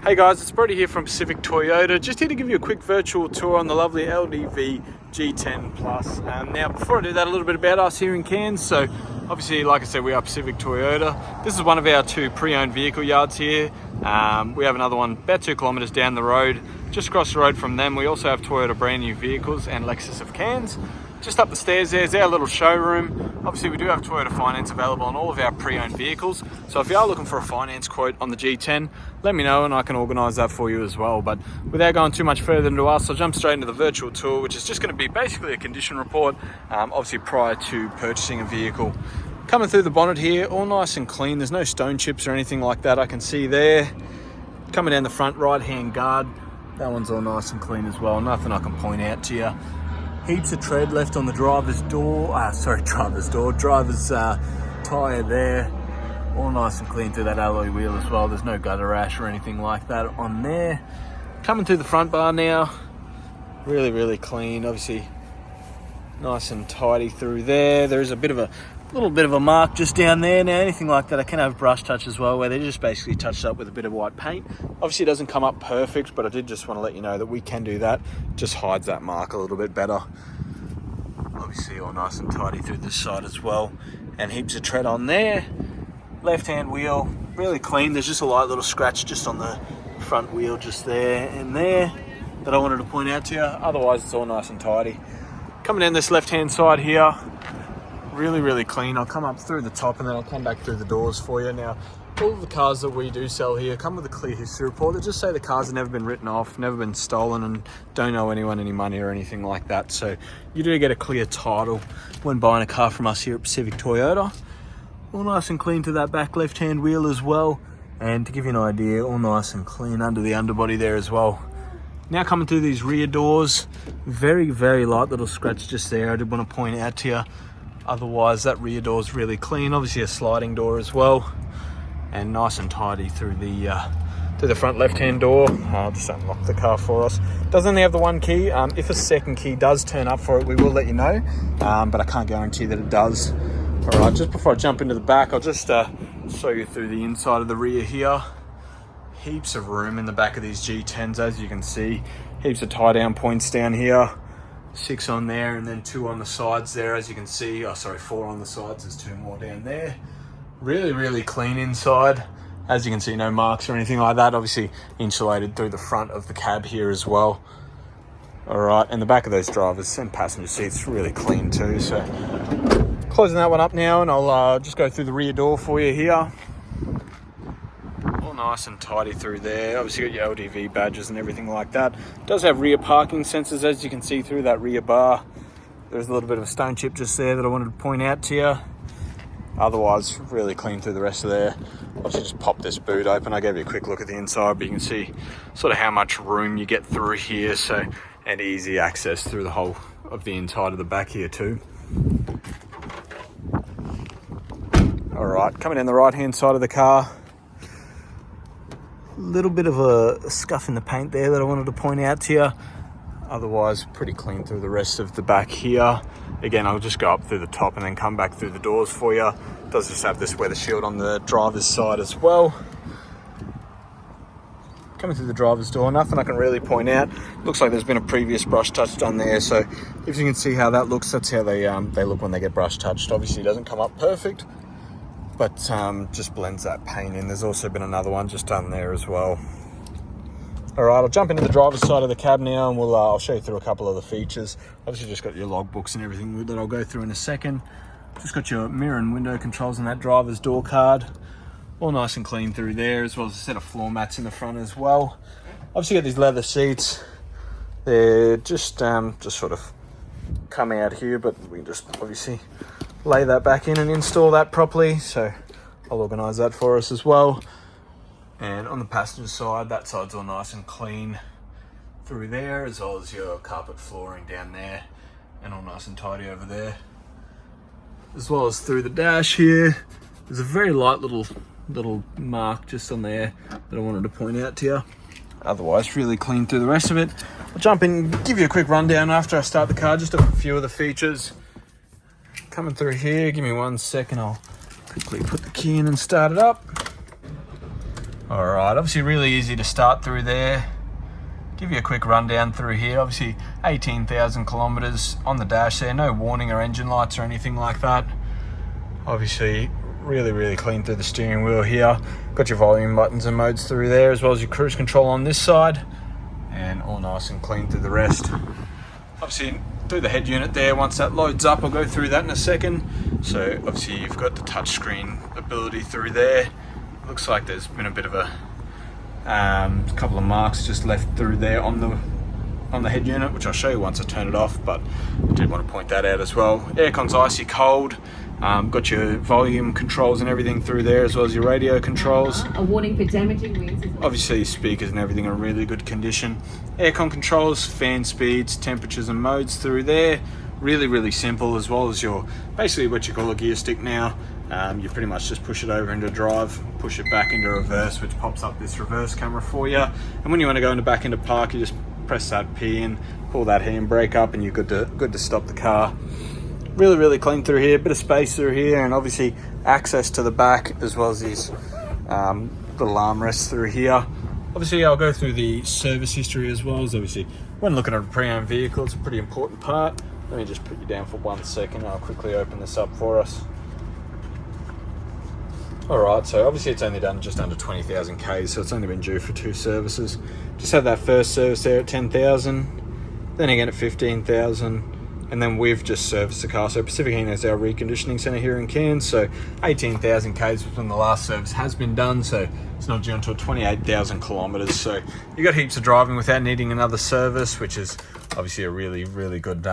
Hey guys, it's Brody here from Pacific Toyota. Just here to give you a quick virtual tour on the lovely LDV G10 Plus. Now, before I do that, a little bit about us here in Cairns. So, obviously, like I said, we are Pacific Toyota. This is one of our two pre-owned vehicle yards here. We have another one about 2 kilometres down the road. Just across the road from them, we also have Toyota brand new vehicles and Lexus of Cairns. Just up the stairs there's our little showroom. Obviously we do have Toyota finance available on all of our pre-owned vehicles. So if you are looking for a finance quote on the G10, let me know and I can organise that for you as well. But without going too much further into us, I'll jump straight into the virtual tour, which is just going to be basically a condition report, obviously prior to purchasing a vehicle. Coming through the bonnet here, all nice and clean. There's no stone chips or anything like that I can see there. Coming down the front right-hand guard, that one's all nice and clean as well. Nothing I can point out to you. Heaps of tread left on the driver's tyre there. All nice and clean through that alloy wheel as well. There's no gutter rash or anything like that on there. Coming through the front bar now, really clean. Obviously nice and tidy through there. There is a little bit of a mark just down there. Now anything like that I can have brush touch as well, where they just basically touched up with a bit of white paint. Obviously it doesn't come up perfect, but I did just want to let you know that we can do that. Just hides that mark a little bit better. Obviously all nice and tidy through this side as well, and heaps of tread on there. Left hand wheel really clean. There's just a light little scratch just on the front wheel just there and there that I wanted to point out to you. Otherwise it's all nice and tidy. Coming down this left hand side here, really clean. I'll come up through the top and then I'll come back through the doors for you. Now, all of the cars that we do sell here come with a clear history report that just say the cars have never been written off, never been stolen, and don't owe anyone any money or anything like that. So you do get a clear title when buying a car from us here at Pacific Toyota. All nice and clean to that back left-hand wheel as well. And to give you an idea, all nice and clean under the underbody there as well. Now coming through these rear doors, very light little scratch just there. I did want to point out to you. Otherwise, that rear door is really clean. Obviously a sliding door as well, and nice and tidy through the front left-hand door. I'll just unlock the car for us. Does only have the one key. If a second key does turn up for it, we will let you know, but I can't guarantee that it does. All right, just before I jump into the back, I'll just show you through the inside of the rear here. Heaps of room in the back of these G10s, as you can see. Heaps of tie-down points down here. 6 on there and then 2 on the sides there, as you can see. 4 on the sides, there's 2 more down there. Really clean inside. As you can see, no marks or anything like that. Obviously insulated through the front of the cab here as well. All right, and the back of those drivers and passenger seats really clean too. So closing that one up now, and I'll just go through the rear door for you here. Nice and tidy through there. Obviously got your LDV badges and everything like that. It does have rear parking sensors, as you can see through that rear bar. There's a little bit of a stone chip just there that I wanted to point out to you. Otherwise really clean through the rest of there. Obviously just pop this boot open. I gave you a quick look at the inside, but you can see sort of how much room you get through here, so, and easy access through the whole of the inside of the back here too. All right, coming down the right hand side of the car, little bit of a scuff in the paint there that I wanted to point out to you. Otherwise pretty clean through the rest of the back here. Again, I'll just go up through the top and then come back through the doors for you. It does just have this weather shield on the driver's side as well. Coming through the driver's door, nothing I can really point out. Looks like there's been a previous brush touch done there, so if you can see how that looks, that's how they look when they get brush touched. Obviously it doesn't come up perfect, but just blends that paint in. There's also been another one just done there as well. All right, I'll jump into the driver's side of the cab now, and I'll show you through a couple of the features. Obviously just got your logbooks and everything that I'll go through in a second. Just got your mirror and window controls on that driver's door card. All nice and clean through there, as well as a set of floor mats in the front as well. Obviously got these leather seats. They're just sort of come out here, but we can just obviously lay that back in and install that properly, so I'll organise that for us as well. And on the passenger side, that side's all nice and clean through there, as well as your carpet flooring down there, and all nice and tidy over there. As well as through the dash here, there's a very light little mark just on there that I wanted to point out to you. Otherwise really clean through the rest of it. I'll jump in and give you a quick rundown after I start the car, just a few of the features. Coming through here, give me 1 second, I'll quickly put the key in and start it up. All right, obviously really easy to start through there. Give you a quick rundown through here. Obviously 18,000 kilometers on the dash there, no warning or engine lights or anything like that. Obviously really clean through the steering wheel here. Got your volume buttons and modes through there, as well as your cruise control on this side, and all nice and clean through the rest. Obviously through the head unit there, once that loads up, I'll go through that in a second. So obviously you've got the touchscreen ability through there. Looks like there's been a bit of a couple of marks just left through there on the head unit, which I'll show you once I turn it off, but I did want to point that out as well. Aircon's icy cold. Got your volume controls and everything through there, as well as your radio controls. A warning for damaging winds. Obviously speakers and everything are in really good condition. Aircon controls, fan speeds, temperatures and modes through there. Really simple, as well as your, basically what you call a gear stick now. You pretty much just push it over into drive, push it back into reverse, which pops up this reverse camera for you. And when you want to go into back into park, you just press that P in, pull that handbrake up, and you're good to stop the car. Really clean through here, bit of space through here, and obviously access to the back, as well as these little armrests through here. Obviously I'll go through the service history as well, as obviously when looking at a pre-owned vehicle, it's a pretty important part. Let me just put you down for 1 second. I'll quickly open this up for us. Alright, so obviously it's only done just under 20,000 Ks, so it's only been due for 2 services. Just had that first service there at 10,000, then again at 15,000, and then we've just serviced the car. So Pacific Heating is our reconditioning centre here in Cairns, so 18,000 Ks was when the last service has been done, so it's not due until 28,000 kilometres. So you got heaps of driving without needing another service, which is obviously a really good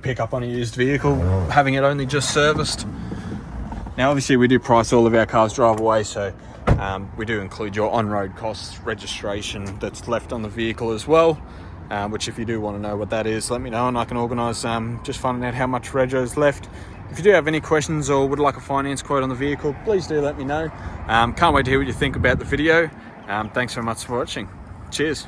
pickup on a used vehicle, having it only just serviced. Now obviously we do price all of our cars drive away, so we do include your on-road costs, registration that's left on the vehicle as well, which if you do want to know what that is, let me know and I can organise just finding out how much rego is left. If you do have any questions or would like a finance quote on the vehicle, please do let me know. Can't wait to hear what you think about the video. Thanks very much for watching. Cheers.